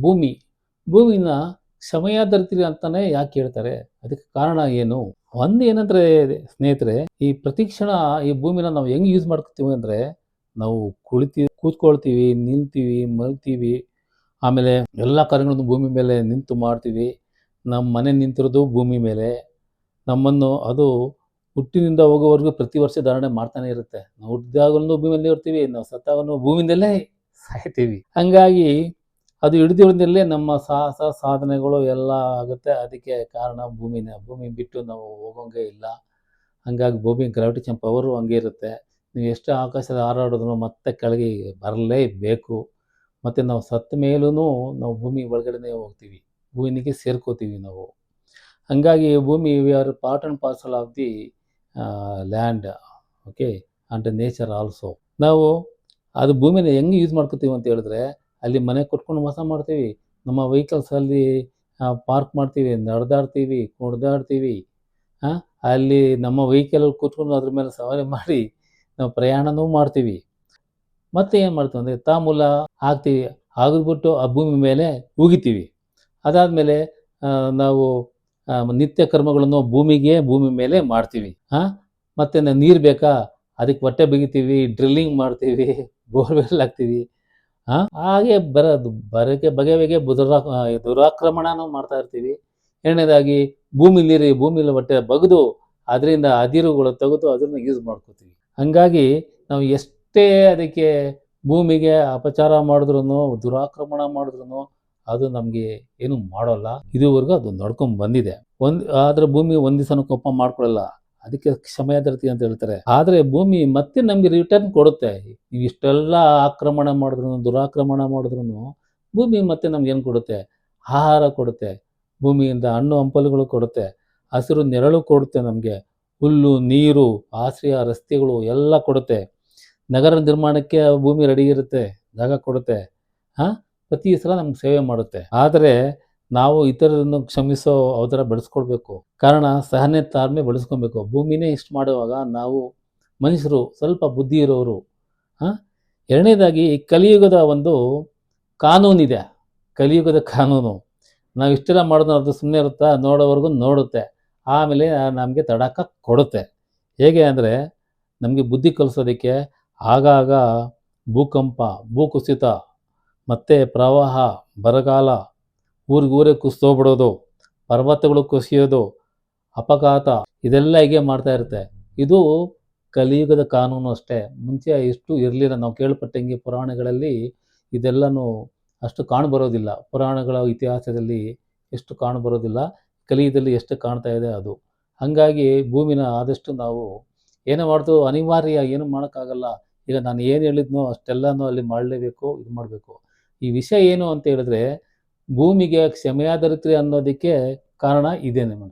ಭೂಮಿ ಭೂಮಿನ ಸಮಯಾಧರಿತ್ರಿ ಅಂತಾನೆ ಯಾಕೆ ಹೇಳ್ತಾರೆ? ಅದಕ್ಕೆ ಕಾರಣ ಏನು? ಒಂದು ಏನಂದ್ರೆ ಸ್ನೇಹಿತರೆ, ಈ ಪ್ರತಿಕ್ಷಣ ಈ ಭೂಮಿನ ನಾವು ಹೆಂಗ್ ಯೂಸ್ ಮಾಡ್ಕೊತೀವಿ ಅಂದ್ರೆ, ನಾವು ಕೂತ್ಕೊಳ್ತೀವಿ, ನಿಲ್ತೀವಿ, ಮಲ್ಗ್ತೀವಿ. ಆಮೇಲೆ ಎಲ್ಲ ಕಾರ್ಯಗಳನ್ನು ಭೂಮಿ ಮೇಲೆ ನಿಂತು ಮಾಡ್ತೀವಿ. ನಮ್ಮ ಮನೆ ನಿಂತಿರೋದು ಭೂಮಿ ಮೇಲೆ. ನಮ್ಮನ್ನು ಅದು ಹುಟ್ಟಿನಿಂದ ಹೋಗೋವರೆಗೂ ಪ್ರತಿ ವರ್ಷ ಧಾರಣೆ ಮಾಡ್ತಾನೆ ಇರುತ್ತೆ. ನಾವು ಹುಟ್ಟಿದಾಗಲೂ ಭೂಮಿಯಲ್ಲೇ ಇರ್ತೀವಿ, ನಾವು ಸತ್ತಾಗನು ಭೂಮಿಯಿಂದಲೇ ಸಾಯ್ತೀವಿ. ಹಂಗಾಗಿ ಅದು ಹಿಡಿದಿರೋದ್ರಲ್ಲೇ ನಮ್ಮ ಸಾಹಸ ಸಾಧನೆಗಳು ಎಲ್ಲ ಆಗುತ್ತೆ. ಅದಕ್ಕೆ ಕಾರಣ ಭೂಮಿನೇ. ಭೂಮಿ ಬಿಟ್ಟು ನಾವು ಹೋಗೋಂಗೆ ಇಲ್ಲ. ಹಂಗಾಗಿ ಭೂಮಿ ಗ್ರಾವಿಟೇಷನ್ ಪವರು ಹಂಗೆ ಇರುತ್ತೆ. ನೀವು ಎಷ್ಟು ಆಕಾಶದಲ್ಲಿ ಹಾರಾಡಿದ್ರು ಮತ್ತೆ ಕೆಳಗೆ ಬರಲೇಬೇಕು. ಮತ್ತು ನಾವು ಸತ್ತ ಮೇಲೂ ನಾವು ಭೂಮಿ ಒಳಗಡೆನೇ ಹೋಗ್ತೀವಿ. ಭೂಮಿಗೆ ಸೇರ್ಕೋತೀವಿ ನಾವು. ಹಂಗಾಗಿ ಭೂಮಿ we are part and parcel of the land. Okay, and nature also. ನಾವು ಅದು ಭೂಮಿನ ಹೆಂಗೆ ಯೂಸ್ ಮಾಡ್ಕೋತೀವಿ ಅಂತ ಹೇಳಿದ್ರೆ, ಅಲ್ಲಿ ಮನೆ ಕಟ್ಕೊಂಡು ವಾಸ ಮಾಡ್ತೀವಿ. ನಮ್ಮ ವೆಹಿಕಲ್ಸಲ್ಲಿ ಪಾರ್ಕ್ ಮಾಡ್ತೀವಿ, ನಡೆದಾಡ್ತೀವಿ, ಕುಣಿದಾಡ್ತೀವಿ. ಅಲ್ಲಿ ನಮ್ಮ ವೆಹಿಕಲಲ್ಲಿ ಕೂತ್ಕೊಂಡು ಅದ್ರ ಮೇಲೆ ಸವಾರಿ ಮಾಡಿ ನಾವು ಪ್ರಯಾಣನೂ ಮಾಡ್ತೀವಿ. ಮತ್ತೆ ಏನು ಮಾಡ್ತೀವಿ ಅಂದರೆ ತಾಂಬೂಲ ಹಾಕ್ತೀವಿ. ಹಾಕಿದ್ಬಿಟ್ಟು ಆ ಭೂಮಿ ಮೇಲೆ ಉಗಿತೀವಿ. ಅದಾದಮೇಲೆ ನಾವು ನಿತ್ಯ ಕರ್ಮಗಳನ್ನು ಭೂಮಿ ಮೇಲೆ ಮಾಡ್ತೀವಿ. ಮತ್ತು ನೀರು ಬೇಕಾ? ಅದಕ್ಕೆ ಹೊಟ್ಟೆ ಬಿಗಿತೀವಿ, ಡ್ರಿಲ್ಲಿಂಗ್ ಮಾಡ್ತೀವಿ, ಬೋರ್ವೆಲ್ ಹಾಕ್ತೀವಿ. ಹಾಗೆ ಬಗೆ ಬಗೆಗೆ ದುರಾಕ್ರಮಣನೂ ಮಾಡ್ತಾ ಇರ್ತೀವಿ. ಎರಡನೇದಾಗಿ ಭೂಮಿಲಿ ಹೊಟ್ಟೆ ಬಗೆದು ಅದರಿಂದ ಅದಿರುಗಳು ತೆಗೆದು ಅದನ್ನು ಯೂಸ್ ಮಾಡ್ಕೋತೀವಿ. ಹಂಗಾಗಿ ನಾವು ಎಷ್ಟೇ ಅದಕ್ಕೆ ಭೂಮಿಗೆ ಅಪಚಾರ ಮಾಡಿದ್ರೂ, ದುರಾಕ್ರಮಣ ಮಾಡಿದ್ರೂ ಅದು ನಮಗೆ ಏನು ಮಾಡೋಲ್ಲ. ಇದುವರೆಗೂ ಅದು ನಡ್ಕೊಂಡು ಬಂದಿದೆ. ಆದರೆ ಭೂಮಿ ಒಂದು ದಿವಸನೂ ಕೋಪ ಮಾಡ್ಕೊಳ್ಳಲ್ಲ. ಅದಕ್ಕೆ ಸಮಯಾಧರಿತ್ರಿ ಅಂತ ಹೇಳ್ತಾರೆ. ಆದರೆ ಭೂಮಿ ಮತ್ತೆ ನಮಗೆ ರಿಟರ್ನ್ ಕೊಡುತ್ತೆ. ನೀವು ಇಷ್ಟೆಲ್ಲ ಆಕ್ರಮಣ ಮಾಡಿದ್ರು, ದುರಾಕ್ರಮಣ ಮಾಡಿದ್ರೂ ಭೂಮಿ ಮತ್ತೆ ನಮ್ಗೇನು ಕೊಡುತ್ತೆ? ಆಹಾರ ಕೊಡುತ್ತೆ. ಭೂಮಿಯಿಂದ ಹಣ್ಣು ಹಂಪಲುಗಳು ಕೊಡುತ್ತೆ. ಹಸಿರು ನೆರಳು ಕೊಡುತ್ತೆ ನಮಗೆ. ಹುಲ್ಲು, ನೀರು, ಆಶ್ರಯ, ರಸ್ತೆಗಳು ಎಲ್ಲ ಕೊಡುತ್ತೆ. ನಗರ ನಿರ್ಮಾಣಕ್ಕೆ ಭೂಮಿ ರೆಡಿ ಇರುತ್ತೆ, ಜಾಗ ಕೊಡುತ್ತೆ. ಪ್ರತಿ ಸಲ ನಮ್ಗೆ ಸೇವೆ ಮಾಡುತ್ತೆ. ಆದರೆ ನಾವು ಇತರರನ್ನು ಕ್ಷಮಿಸೋ ಅವತರ ಬೆಳೆಸ್ಕೊಳ್ಬೇಕು. ಕಾರಣ ಸಹನೆ, ತಾಳ್ಮೆ ಬೆಳೆಸ್ಕೊಬೇಕು. ಭೂಮಿನೇ ಇಷ್ಟು ಮಾಡುವಾಗ ನಾವು ಮನುಷ್ಯರು ಸ್ವಲ್ಪ ಬುದ್ಧಿ ಇರೋರು. ಎರಡನೇದಾಗಿ ಕಲಿಯುಗದ ಒಂದು ಕಾನೂನಿದೆ. ಕಲಿಯುಗದ ಕಾನೂನು. ನಾವು ಇಷ್ಟೆಲ್ಲ ಮಾಡಿದ್ರು ಅದು ಸುಮ್ಮನೆ ಇರುತ್ತಾ? ನೋಡೋವರೆಗೂ ನೋಡುತ್ತೆ. ಆಮೇಲೆ ನಮಗೆ ತಡಕ ಕೊಡುತ್ತೆ. ಹೇಗೆ ಅಂದರೆ, ನಮಗೆ ಬುದ್ಧಿ ಕಲಿಸೋದಕ್ಕೆ ಆಗಾಗ ಭೂಕಂಪ, ಭೂಕುಸಿತ, ಮತ್ತು ಪ್ರವಾಹ, ಬರಗಾಲ, ಊರಿಗೂರೇ ಕುಸಿದೋಗ್ಬಿಡೋದು, ಪರ್ವತಗಳು ಕುಸಿಯೋದು, ಅಪಘಾತ, ಇದೆಲ್ಲ ಹೀಗೆ ಮಾಡ್ತಾ ಇರುತ್ತೆ. ಇದು ಕಲಿಯುಗದ ಕಾನೂನು ಅಷ್ಟೇ. ಮುಂಚೆ ಇಷ್ಟು ಇರಲಿಲ್ಲ. ನಾವು ಕೇಳ್ಪಟ್ಟಂಗೆ ಪುರಾಣಗಳಲ್ಲಿ ಇದೆಲ್ಲನೂ ಅಷ್ಟು ಕಾಣಬರೋದಿಲ್ಲ. ಪುರಾಣಗಳ ಇತಿಹಾಸದಲ್ಲಿ ಎಷ್ಟು ಕಾಣಬರೋದಿಲ್ಲ. ಕಲಿಯುಗದಲ್ಲಿ ಎಷ್ಟು ಕಾಣ್ತಾ ಇದೆ ಅದು. ಹಾಗಾಗಿ ಭೂಮಿನ ಆದಷ್ಟು ನಾವು ಏನೇ ಮಾಡಿದ್ರು ಅನಿವಾರ್ಯ, ಏನು ಮಾಡೋಕ್ಕಾಗಲ್ಲ. ಈಗ ನಾನು ಏನು ಹೇಳಿದ್ನೋ ಅಷ್ಟೆಲ್ಲನೂ ಅಲ್ಲಿ ಮಾಡಲೇಬೇಕು, ಇದು ಮಾಡಬೇಕು. ಈ ವಿಷಯ ಏನು ಅಂತ ಹೇಳಿದ್ರೆ, ಭೂಮಿಗೆ ಕ್ಷಮೆಯಾಧರಿತ್ರಿ ಅನ್ನೋದಕ್ಕೆ ಕಾರಣ ಇದೇನೆ.